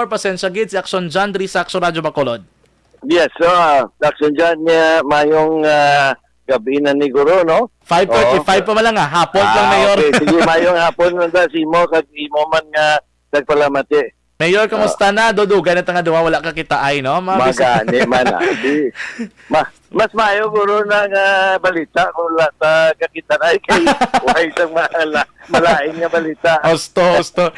more pasensya gid si Action Jan diri sa Action Radyo Bacolod. Yes, action dyan niya, mayong gabi na ni Guro, no? 5:35 pa man lang hapon lang Mayor. Okay, sige, mayong hapon na si mo, kag imo man nga nagpalamati. Mayor, kamusta na? Dudugan na nga duwa, wala ka kita ay, no? Magani man mas mayo Guro ng balita kung wala ta kakita na kay wala isang malaing nga balita. Osto.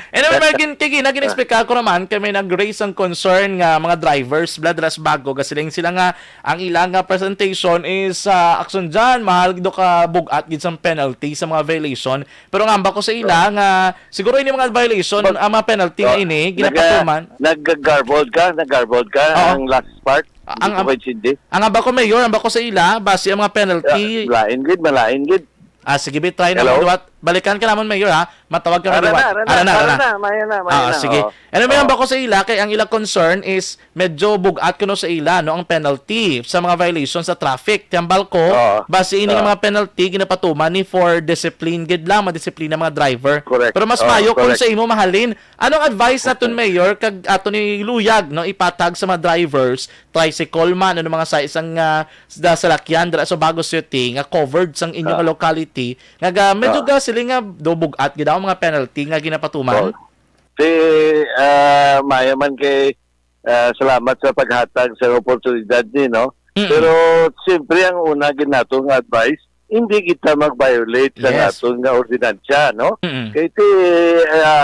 And then, nagin-explica ko naman, kami nag-raise ang concern nga mga drivers, bladras bago, kasi sila nga, ang ilang nga presentation is action dyan, mahal do ka bugat gid sang penalty sa mga violation. Pero nga ko sa ila nga, siguro ini mga violation, ang mga penalty nga ini, ginapatuman. Nag-garbled ka ang last part. Ang aba ko Mayor, ang ko sa ila, base ang mga penalty. Malain gid. Sige, try na duwat. Balikan ka naman Mayor ha. Matawag ka na duwat. Maya na. Sige. Ano may ba ko sa ila kay ang ila concern is medyo bugat kuno sa ila no ang penalty sa mga violations sa traffic. Tiyambal ko, base ini nga mga penalty ginapatuman ni for discipline gid lang, madisiplina mga driver. Correct. Pero mas mayo kung sa imo mahalin. Anong advice naton Mayor kag ato ni Luyag no ipatag sa mga drivers, tricycle man ano mga sa isang salakyan dira sa Bagos City nga covered sang inyong locality nga medyo sila nga bugat gid ang mga penalty nga ginapatuman. Mayaman kay salamat sa paghatag sa oportunidad din, no? Pero siyempre ang una ginatong advice, hindi kita mag-violate sa natong nga ordinansya, no? Kaya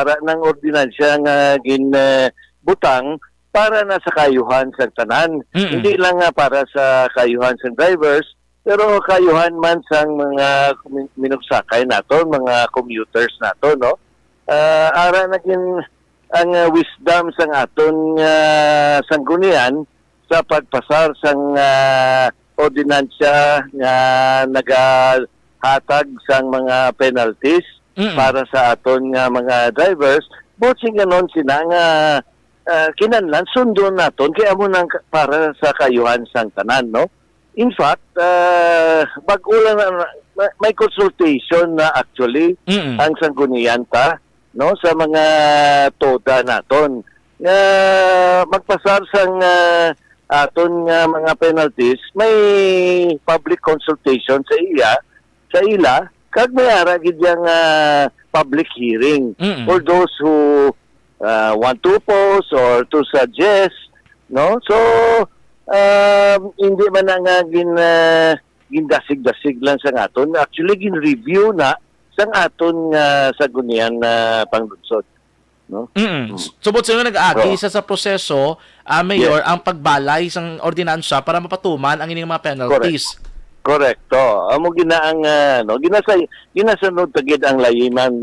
ara ng ordinansya nga ginbutang para na sa kayuhan sa tanan. Hindi lang nga para sa kayuhan sa drivers, pero kayuhan man sang mga minugsakay naton, mga commuters naton, no? Ara naging ang wisdom sang aton sanggunian sa pagpasar sang ordinansya nga nagahatag sang mga penalties para sa aton nga mga drivers. Botsing ganon sila nga kinahanglan sundon naton kay amo nang para sa kayuhan sang tanan, no? In fact, bag-o lang may consultation na actually ang sanggunian ta, no, sa mga toda naton nga magpasar sang aton nga mga penalties. May public consultation sa ila kag may ara gid yang public hearing for those who want to oppose or to suggest, no. So hindi man nga gindasig-dasig lang sa aton, actually gin-review na sang aton sa gunian na panglunsod, no? Subot sa nag-agi sa proseso, Mayor, ang pagbalay sang ordinansya para mapatuman ang ining mga penalties. Correct. Amo ginaang ginasunod tagid ang layiman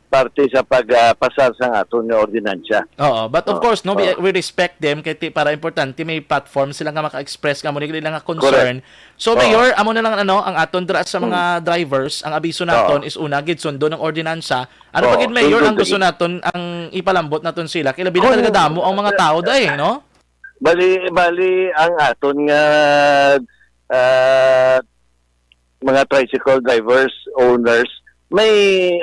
parte sa pagpasar sang aton nga ordinansya. Oo, but of course no, we respect them kay para importante may platform sila nga maka-express nga mo nila nga concern. Correct. So Mayor, amo na lang ang aton dira sa mga drivers, ang abiso naton is una gid sundo ng ordinansya. Ano pa gid Mayor ang gusto naton ang ipalambot naton sila kay labi na talaga damo ang mga tao dai, no? Bali ang aton nga mga tricycle drivers, owners, may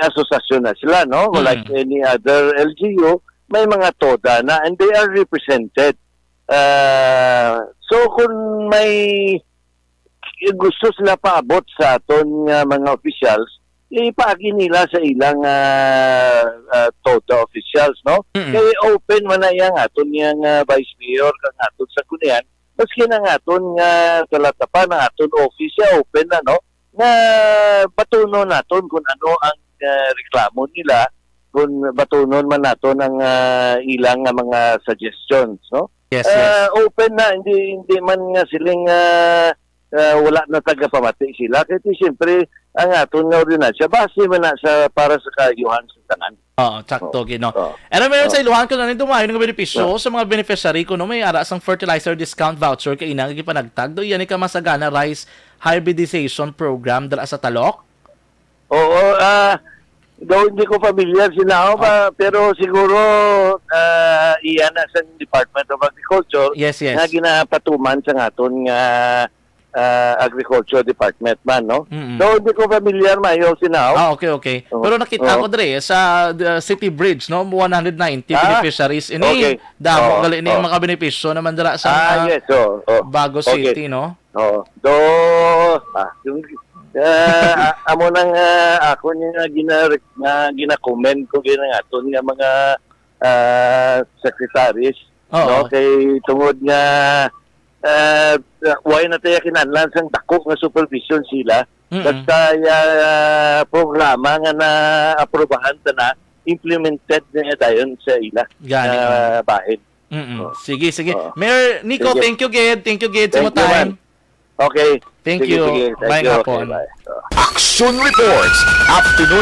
asosasyon na sila, no? Like any other LGU, may mga TODA na and they are represented. So kung may gusto sila paabot sa aton mga officials, ipaagi nila sa ilang TODA officials, no? Kaya open man na yang aton yang Vice Mayor kang aton sa Gunian, maski na nga aton nga talatapan ng aton office open na, no? Na batunon naton kung ano ang reklamo nila, kung batunon man naton ang ilang mga suggestions, no? Yes. Open na, hindi man nga siling wala na tagapamati sila. Kasi siyempre ang aton nga ordinansya base man na sa para sa kayuhan sa tanan. Oo, sakto gino. Ano meron sa iluhan ko na nito maayo ng benepisyo sa mga beneficiary ko no, may ara sang fertilizer discount voucher kay inang gipanagtag do yan ka masagana rice hybridization program dala sa Talok. Oo, though hindi ko familiar sila pero siguro iyan na sa Department of Agriculture yes. na ginapatuman sa aton nga Agriculture Department man, no? Mm-mm. So, hindi ko familiar mayo sinaw. Okay. Oo. Pero nakita Oo. ko dre sa City Bridge, no, 190 beneficiaries ini. Okay. Damo Oo, gali ni oo. mga benepisyo naman dira sa Yes, so, Bago Okay. City, no? Oo. So, yung, amo nang ako niya gina-comment ko ginaton nga mga secretaries, Oo. no? Kay tungod nga why na tayo kinahanglan sang dako nga supervision sila. Mm-mm. Basta programa nga na-aprobahan na implemented na dayon sa ila Gani. bahin. Mm-mm. Sige. Oo. Mayor Nico, Sige. thank you, Ged. Thank you, Ged, sa mo Thank you, time. Okay. Thank Sige, you. sige. Thank Bye you. nga Okay, po. bye. Action Reports. Afternoon